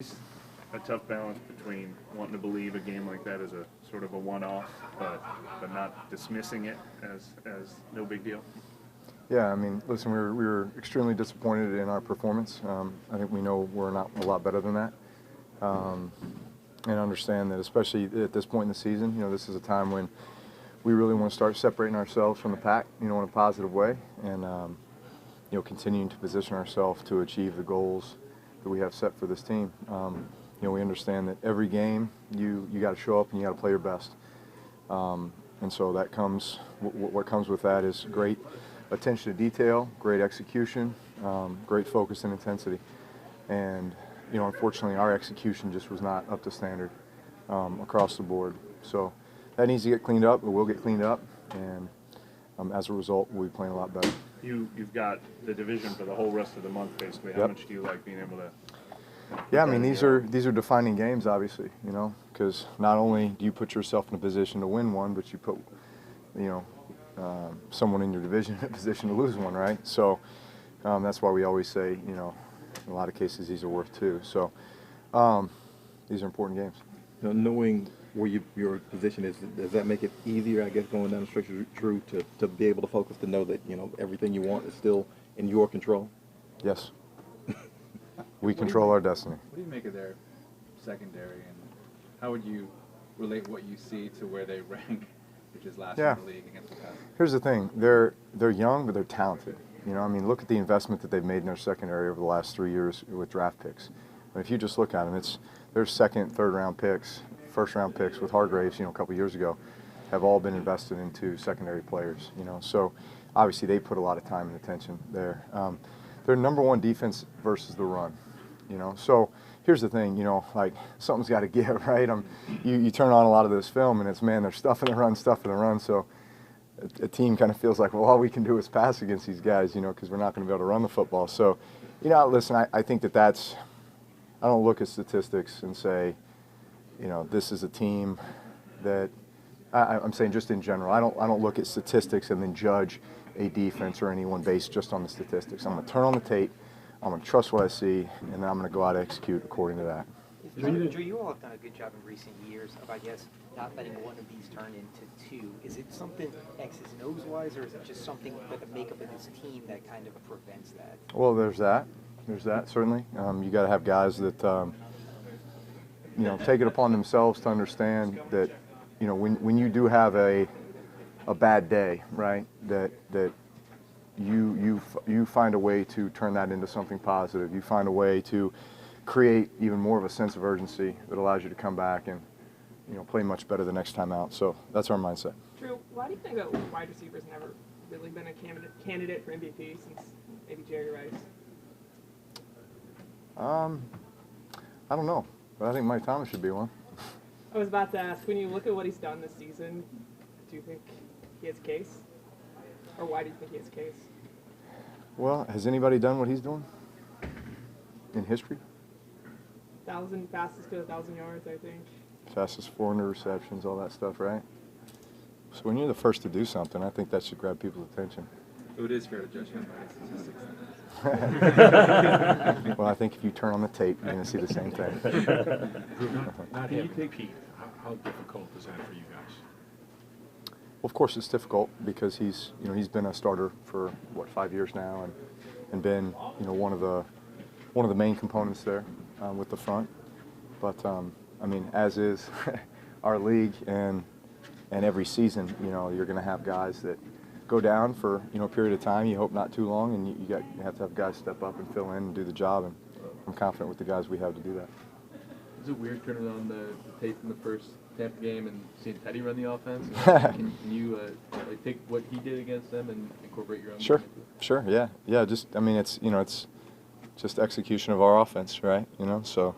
A tough balance between wanting to believe a game like that is a sort of a one-off, but not dismissing it as no big deal. Yeah, I mean, listen, we were extremely disappointed in our performance. I think we know we're not a lot better than that, and understand that, especially at this point in the season, this is a time when we really want to start separating ourselves from the pack, in a positive way, and continuing to position ourselves to achieve the goals that we have set for this team. We understand that every game you got to show up and you got to play your best, and so that comes. What comes with that is great attention to detail, great execution, great focus and intensity, and unfortunately our execution just was not up to standard across the board. So that needs to get cleaned up. It will get cleaned up, and as a result, we'll be playing a lot better. You've got the division for the whole rest of the month, basically. How much do you like being able to? Yeah, I mean, these are defining games, obviously, because not only do you put yourself in a position to win one, but you put, someone in your division in a position to lose one, right? So that's why we always say, in a lot of cases, these are worth two. So these are important games. Knowing where your position is, does that make it easier, I guess, going down the stretch, Drew, to be able to focus, to know that, everything you want is still in your control? Yes. We control our destiny. What do you make of their secondary, and how would you relate what you see to where they rank, which is last in the league against the Bucs? Here's the thing. They're young, but they're talented. Look at the investment that they've made in their secondary over the last 3 years with draft picks. And if you just look at them, it's their second, third-round picks, first-round picks with Hargraves, a couple years ago, have all been invested into secondary players. So obviously they put a lot of time and attention there. They're number one defense versus the run. So here's the thing, like something's got to give, right? You turn on a lot of this film and it's, man, they're stuffing the run. So a team kind of feels like, well, all we can do is pass against these guys, because we're not going to be able to run the football. So, listen, I think that's, I don't look at statistics and say, this is a team that, I'm saying just in general, I don't look at statistics and then judge a defense or anyone based just on the statistics. I'm going to turn on the tape, I'm going to trust what I see, and then I'm going to go out and execute according to that. Drew, you all have done a good job in recent years of, I guess, not letting one of these turn into two. Is it something X's and O's wise, or is it just something with the makeup of this team that kind of prevents that? Well, there's that. Certainly. You got to have guys that, take it upon themselves to understand that, when you do have a bad day, right, that you find a way to turn that into something positive. You find a way to create even more of a sense of urgency that allows you to come back and play much better the next time out. So that's our mindset. Drew, why do you think that wide receivers never really been a candidate for MVP since maybe Jerry Rice? I don't know, but I think Mike Thomas should be one. I was about to ask, when you look at what he's done this season, do you think he has a case? Or why do you think he has a case? Well, has anybody done what he's doing in history? Fastest to 1,000 yards, I think. Fastest 400 receptions, all that stuff, right? So when you're the first to do something, I think that should grab people's attention. So it is fair to judge him by his statistics. Well, I think if you turn on the tape, you're going to see the same thing. Not having Pete, how difficult is that for you guys? Well, of course, it's difficult because he's been a starter for 5 years now, and been one of the main components there with the front. But I mean, as is our league, and every season, you're going to have guys that go down for a period of time. You hope not too long, and you have to have guys step up and fill in and do the job. And I'm confident with the guys we have to do that. Is it weird turning on the tape from the first Tampa game and seeing Teddy run the offense? Can you take what he did against them and incorporate your own? Sure, yeah. Just it's just execution of our offense, right? So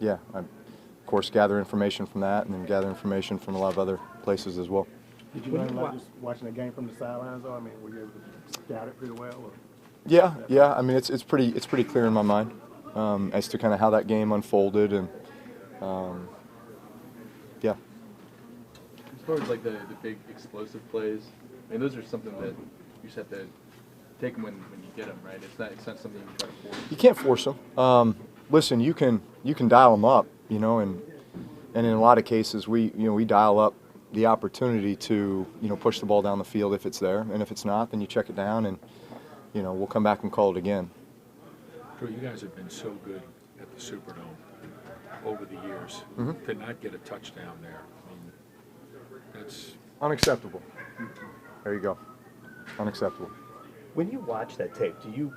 yeah. I, of course, gather information from that, and then gather information from a lot of other places as well. Did you learn just watching the game from the sidelines, though? I mean, were you able to scout it pretty well? Or? Yeah. I mean, it's pretty clear in my mind as to kind of how that game unfolded, and yeah. As far as like the big explosive plays, I mean, those are something that you just have to take them when you get them, right? It's not something you try to force. You can't force them. listen, you can dial them up, you know, and in a lot of cases we dial up the opportunity to, you know, push the ball down the field if it's there, and if it's not, then you check it down, and, you know, we'll come back and call it again. Drew, you guys have been so good at the Superdome over the years. To not get a touchdown there, I mean, that's Unacceptable. There you go. Unacceptable. When you watch that tape, do you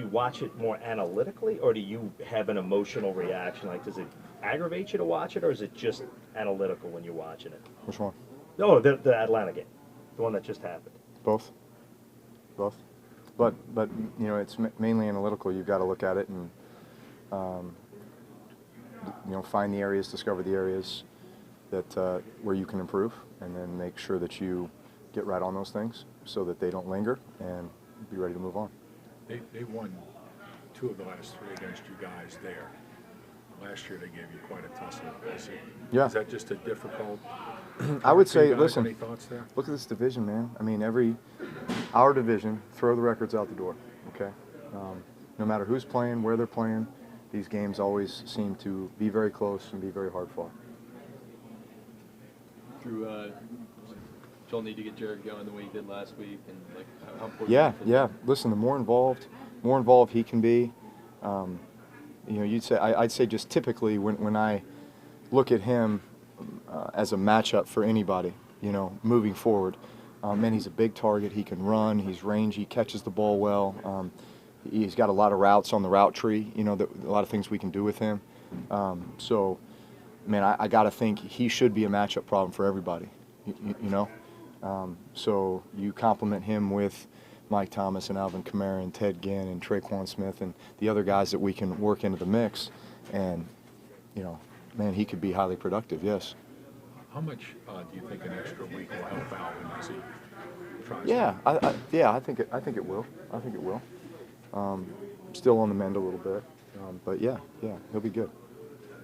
watch it more analytically, or do you have an emotional reaction? Like, does it aggravate you to watch it, or is it just analytical when you're watching it? Which one? No, the Atlanta game, the one that just happened. Both. But you know, it's mainly analytical. You've got to look at it and you know, find the areas, discover the areas that where you can improve, and then make sure that you get right on those things so that they don't linger, and be ready to move on. they won 2 of the last 3 against you guys there. Last year they gave you quite a tussle. Yeah. Is that just a difficult? I would for you say, guys? listen, Any thoughts there? look at this division, man. I mean, our division, throw the records out the door, okay? No matter who's playing, where they're playing, these games always seem to be very close and be very hard fought. Drew, Joel need to get Jared going the way he did last week, and like how important. Yeah. Listen, the more involved he can be. You know, I'd say just typically when I look at him as a matchup for anybody, you know, moving forward, man, he's a big target. He can run. He's rangy. He catches the ball well. He's got a lot of routes on the route tree. You know, a lot of things we can do with him. So, man, I got to think he should be a matchup problem for everybody. You know, so you complement him with Mike Thomas and Alvin Kamara and Ted Ginn and Traquan Smith and the other guys that we can work into the mix, and, you know, man, he could be highly productive. Yes. How much do you think an extra week will help Alvin as he tries? I think it will. Still on the mend a little bit, but yeah, he'll be good.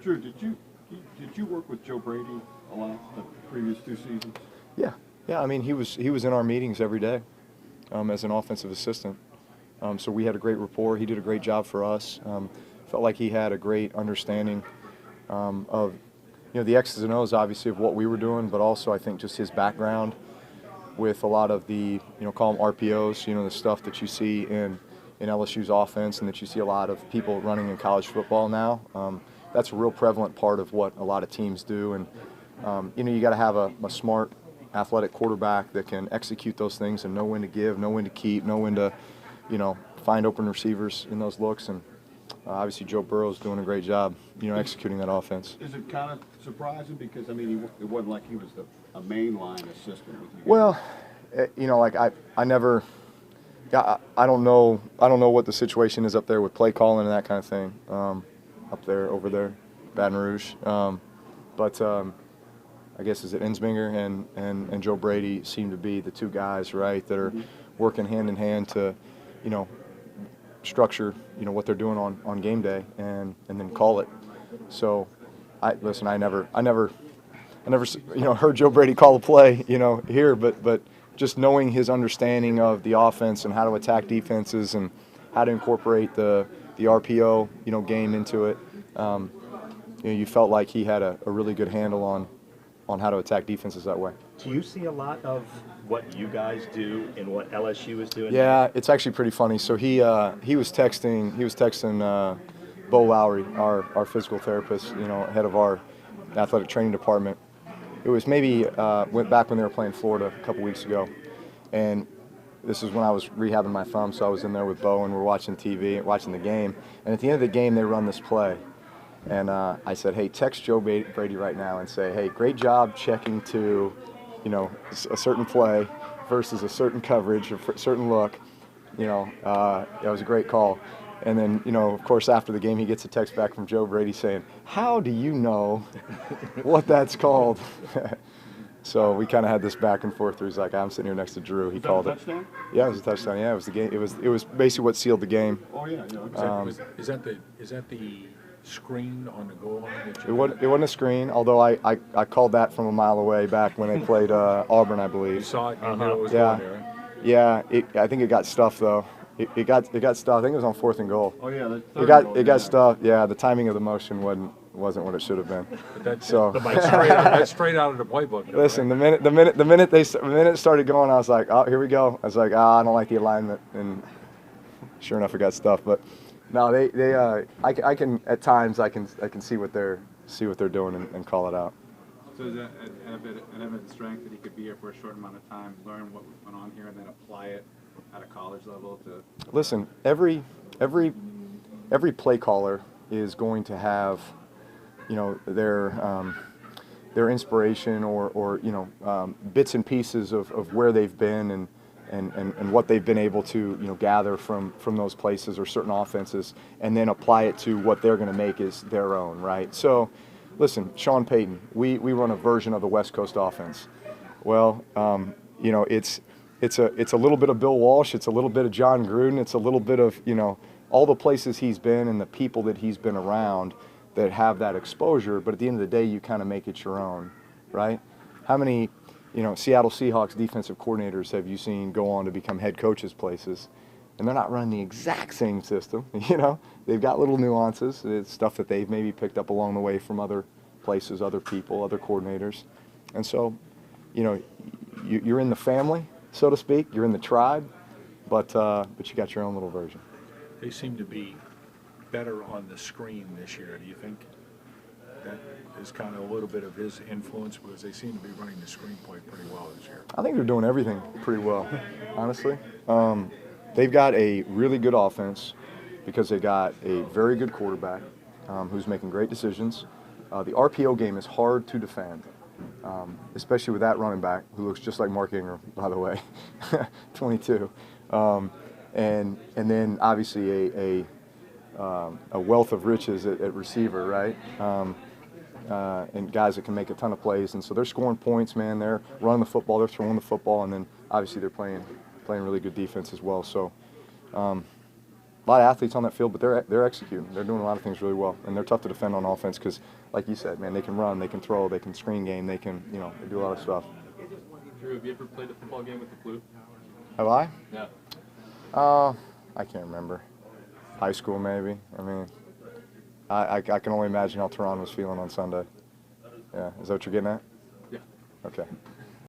Drew, did you work with Joe Brady a lot the previous 2 seasons? Yeah. I mean, he was in our meetings every day as an offensive assistant. So we had a great rapport. He did a great job for us. Felt like he had a great understanding of, you know, the X's and O's, obviously, of what we were doing, but also I think just his background with a lot of the, you know, call them RPOs, you know, the stuff that you see in LSU's offense and that you see a lot of people running in college football now. That's a real prevalent part of what a lot of teams do. And, you know, you got to have a smart, athletic quarterback that can execute those things and know when to give, know when to keep, know when to, you know, find open receivers in those looks. And obviously Joe Burrow's doing a great job, you know, executing that offense. Is it kind of surprising because, I mean, it wasn't like he was a mainline assistant with you guys? Well, you know, like I never, I don't know what the situation is up there with play calling and that kind of thing, over there, Baton Rouge. But I guess is it Ensminger and Joe Brady seem to be the 2 guys, right, that are working hand in hand to, you know, structure, you know, what they're doing on game day and then call it. So, I never, you know, heard Joe Brady call a play, you know, here, but just knowing his understanding of the offense and how to attack defenses and how to incorporate the RPO, you know, game into it, you know, you felt like he had a really good handle on how to attack defenses that way. Do you see a lot of what you guys do and what LSU is doing? Yeah, it's actually pretty funny. So he was texting Bo Lowry, our physical therapist, you know, head of our athletic training department. It was maybe went back when they were playing Florida a couple weeks ago, and this is when I was rehabbing my thumb, so I was in there with Bo and we're watching TV, watching the game. And at the end of the game, they run this play. And I said, hey, text Joe Brady right now and say, hey, great job checking to, you know, a certain play versus a certain coverage, a certain look. You know, that was a great call. And then, you know, of course, after the game, he gets a text back from Joe Brady saying, how do you know what that's called? So we kind of had this back and forth where he's like, I'm sitting here next to Drew. He called it. Touchdown? Yeah, it was a touchdown. Yeah, it was the game. It was basically what sealed the game. Oh, yeah. Is that the screen on the goal line? It wasn't a screen, although I called that from a mile away back when they played Auburn, I believe. You saw it, you knew it was Yeah. going there. Yeah, I think it got stuffed though. it got stuffed. I think it was on 4th and goal. Oh yeah, It got stuffed. Yeah, the timing of the motion wasn't what it should have been. But that's So that's straight out of the playbook. Though, listen, right? the minute it started going, I was like, oh, here we go. I was like, I don't like the alignment, and sure enough, it got stuffed. But no, I can at times I can see what they're doing and call it out. So is that an evident strength that he could be here for a short amount of time, learn what went on here, and then apply it at a college level to? Listen, every play caller is going to have, you know, their inspiration or you know, bits and pieces of where they've been and what they've been able to, you know, gather from those places or certain offenses, and then apply it to what they're going to make is their own, right? So, listen, Sean Payton, we run a version of the West Coast offense. Well, you know, it's a little bit of Bill Walsh, it's a little bit of John Gruden, it's a little bit of, you know, all the places he's been and the people that he's been around that have that exposure. But at the end of the day, you kind of make it your own, right? How many, you know, Seattle Seahawks defensive coordinators have you seen go on to become head coaches places? And they're not running the exact same system, you know. They've got little nuances. It's stuff that they've maybe picked up along the way from other places, other people, other coordinators. And so, you know, you're in the family, so to speak. You're in the tribe, but you got your own little version. They seem to be better on the screen this year. Do you think that is kind of a little bit of his influence, because they seem to be running the screen play pretty well this year? I think they're doing everything pretty well, honestly. They've got a really good offense because they got a very good quarterback who's making great decisions. The RPO game is hard to defend, especially with that running back who looks just like Mark Ingram, by the way, 22. And then obviously a wealth of riches at receiver, right? And guys that can make a ton of plays. And so they're scoring points, man. They're running the football, they're throwing the football, and then obviously they're playing really good defense as well. So a lot of athletes on that field, but they're executing. They're doing a lot of things really well, and they're tough to defend on offense because, like you said, man, they can run, they can throw, they can screen game, they can, you know, they do a lot of stuff. Drew, have you ever played a football game with the flu? Have I? Yeah. I can't remember. High school, maybe. I mean, I can only imagine how Tehran was feeling on Sunday. Yeah, is that what you're getting at? Yeah. Okay.